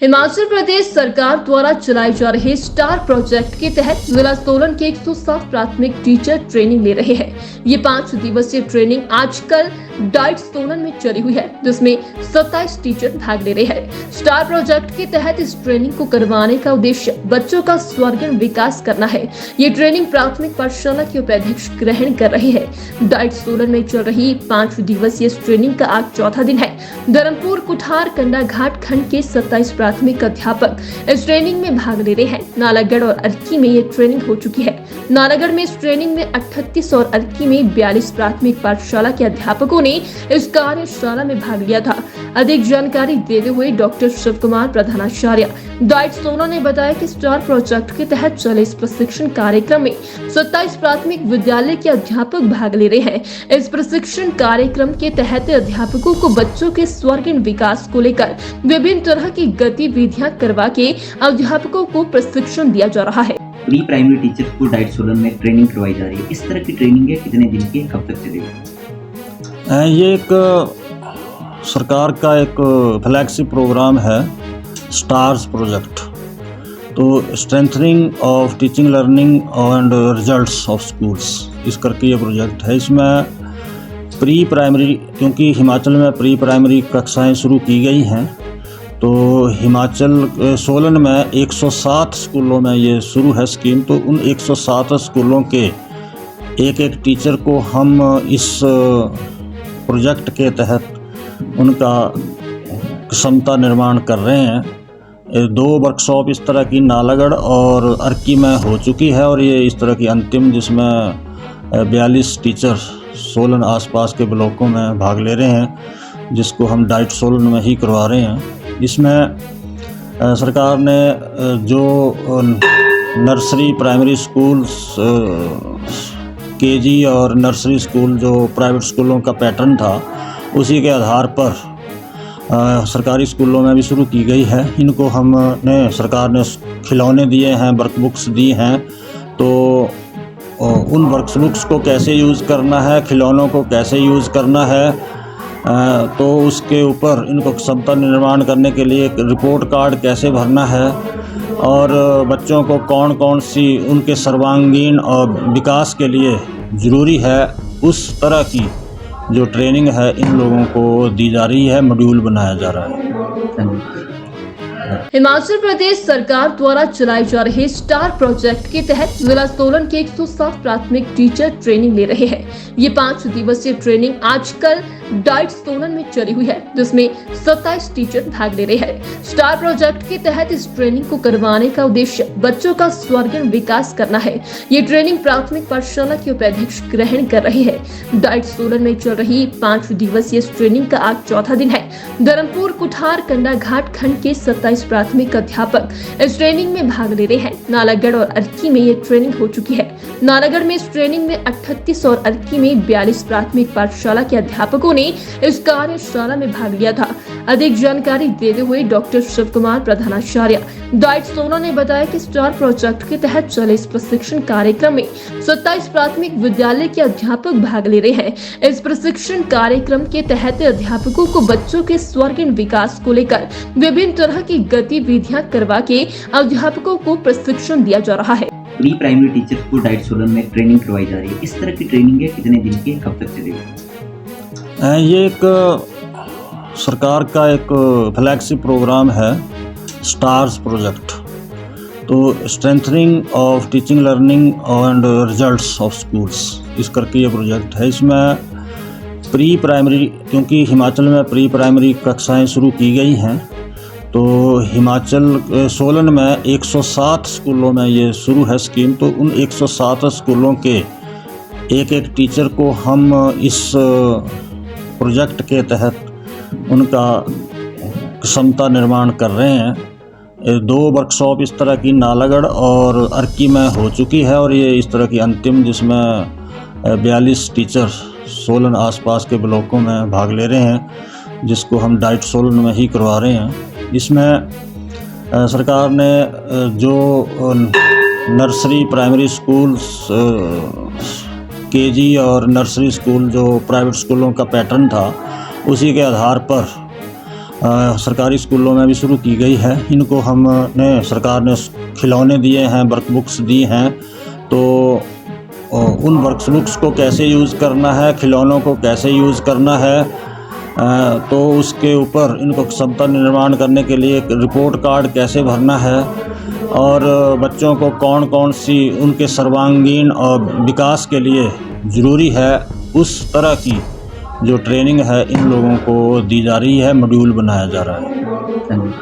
हिमाचल प्रदेश सरकार द्वारा चलाए जा रहे स्टार प्रोजेक्ट के तहत जिला सोलन के 107 प्राथमिक टीचर ट्रेनिंग ले रहे हैं। ये 5 दिवसीय ट्रेनिंग आजकल डाइट सोलन में चली हुई है, जिसमें 27 टीचर भाग ले रहे हैं। स्टार प्रोजेक्ट के तहत इस ट्रेनिंग को करवाने का उद्देश्य बच्चों का सर्वांगीण विकास करना है। ये ट्रेनिंग प्राथमिक पाठशाला के उपाध्यक्ष ग्रहण कर रहे हैं। डाइट सोलन में चल रही 5 दिवसीय ट्रेनिंग का आज चौथा दिन है। धर्मपुर, कुठार, कंडाघाट खंड के 27 प्राथमिक अध्यापक इस ट्रेनिंग में भाग ले रहे हैं। नालागढ़ और अर्की में ये ट्रेनिंग हो चुकी है। नालागढ़ में इस ट्रेनिंग में 38 और अर्की में 42 प्राथमिक पाठशाला के अध्यापकों ने इस कार्यशाला में भाग लिया था। अधिक जानकारी देते हुए डॉक्टर शिव कुमार, प्रधानाचार्य डाइट सोलन ने बताया कि स्टार प्रोजेक्ट के तहत चले इस प्रशिक्षण कार्यक्रम में 27 प्राथमिक विद्यालय के अध्यापक भाग ले रहे हैं। इस प्रशिक्षण कार्यक्रम के तहत अध्यापकों को बच्चों के सर्वांगीण विकास को लेकर विभिन्न तरह की गतिविधियां करवा के अध्यापकों को प्रशिक्षण दिया जा रहा है। प्री प्राइमरी टीचर को डाइट सोलन में ट्रेनिंग करवाई जा रही है। इस तरह की ट्रेनिंग है, कितने दिन की, कब तक चलेगी? ये एक सरकार का एक फ्लैगशिप प्रोग्राम है, स्टार्स प्रोजेक्ट। तो strengthening of teaching learning and results of schools, इस करके ये प्रोजेक्ट है। इसमें प्री प्राइमरी, क्योंकि हिमाचल में प्री प्राइमरी कक्षाएं शुरू की गई हैं, तो हिमाचल सोलन में 107 स्कूलों में ये शुरू है स्कीम। तो उन 107 स्कूलों के एक टीचर को हम इस प्रोजेक्ट के तहत उनका क्षमता निर्माण कर रहे हैं। 2 वर्कशॉप इस तरह की नालागढ़ और अर्की में हो चुकी है, और ये इस तरह की अंतिम, जिसमें 42 टीचर सोलन आसपास के ब्लॉकों में भाग ले रहे हैं, जिसको हम डाइट सोलन में ही करवा रहे हैं। इसमें सरकार ने जो नर्सरी प्राइमरी स्कूल्स, केजी और नर्सरी स्कूल जो प्राइवेट स्कूलों का पैटर्न था, उसी के आधार पर सरकारी स्कूलों में भी शुरू की गई है। इनको सरकार ने खिलौने दिए हैं, वर्कबुक्स दी हैं। तो उन वर्कबुक्स को कैसे यूज़ करना है, खिलौनों को कैसे यूज़ करना है, तो उसके ऊपर इनको क्षमता निर्माण करने के लिए एक रिपोर्ट कार्ड कैसे भरना है, और बच्चों को कौन कौन सी उनके सर्वांगीण और विकास के लिए ज़रूरी है, उस तरह की जो ट्रेनिंग है इन लोगों को दी जा रही है। मॉड्यूल बनाया जा रहा है। हिमाचल प्रदेश सरकार द्वारा चलाए जा रहे स्टार प्रोजेक्ट के तहत जिला सोलन के 107 प्राथमिक टीचर ट्रेनिंग ले रहे हैं। ये 5 दिवसीय ट्रेनिंग आजकल डाइट सोलन में चली हुई है, जिसमें 27 टीचर भाग ले रहे हैं। स्टार प्रोजेक्ट के तहत इस ट्रेनिंग को करवाने का उद्देश्य बच्चों का सर्वांगीण विकास करना है। ये ट्रेनिंग प्राथमिक पाठशाला के उपाध्यक्ष ग्रहण कर रहे हैं। डाइट सोलन में चल रही 5 दिवसीय ट्रेनिंग का आज चौथा दिन है। धर्मपुर, कुठार, कंडाघाट खंड के 27 प्राथमिक अध्यापक इस ट्रेनिंग में भाग ले रहे हैं। नालागढ़ और अर्की में ये ट्रेनिंग हो चुकी है। नालागढ़ में इस ट्रेनिंग में 38 और अर्की में 42 प्राथमिक पाठशाला के अध्यापकों ने इस कार्यशाला में भाग लिया था। अधिक जानकारी देते हुए डॉक्टर शिव कुमार, प्रधानाचार्य डाइट सोलन ने बताया कि स्टार प्रोजेक्ट के तहत चले इस प्रशिक्षण कार्यक्रम में 27 प्राथमिक विद्यालय के अध्यापक भाग ले रहे हैं। इस प्रशिक्षण कार्यक्रम के तहत अध्यापकों को बच्चों के सर्वांगीण विकास को लेकर विभिन्न तरह की गतिविधियां करवा के अध्यापकों को प्रशिक्षण दिया जा रहा है। प्री प्राइमरी टीचर को डाइट सोलन में ट्रेनिंग करवाई जा रही है। इस तरह की ट्रेनिंग है, कितने दिन की, कब तक चलेगी? ये एक सरकार का एक फ्लैगशिप प्रोग्राम है, स्टार्स प्रोजेक्ट। तो strengthening of teaching learning and results of schools, इस करके ये प्रोजेक्ट है। इसमें प्री प्राइमरी, क्योंकि हिमाचल में प्री प्राइमरी कक्षाएं शुरू की गई हैं, तो हिमाचल सोलन में 107 स्कूलों में ये शुरू है स्कीम। तो उन 107 स्कूलों के एक टीचर को हम इस प्रोजेक्ट के तहत उनका क्षमता निर्माण कर रहे हैं। 2 वर्कशॉप इस तरह की नालागढ़ और अर्की में हो चुकी है, और ये इस तरह की अंतिम, जिसमें 42 टीचर सोलन आसपास के ब्लॉकों में भाग ले रहे हैं, जिसको हम डाइट सोलन में ही करवा रहे हैं। इसमें सरकार ने जो नर्सरी प्राइमरी स्कूल्स, केजी और नर्सरी स्कूल जो प्राइवेट स्कूलों का पैटर्न था, उसी के आधार पर सरकारी स्कूलों में भी शुरू की गई है। इनको हमने सरकार ने खिलौने दिए हैं, वर्कबुक्स दी हैं, तो उन वर्कबुक्स को कैसे यूज़ करना है, खिलौनों को कैसे यूज़ करना है, तो उसके ऊपर इनको क्षमता निर्माण करने के लिए एक रिपोर्ट कार्ड कैसे भरना है और बच्चों को कौन कौन सी उनके सर्वांगीण और विकास के लिए ज़रूरी है, उस तरह की जो ट्रेनिंग है इन लोगों को दी जा रही है, मॉड्यूल बनाया जा रहा है। हाँ जी।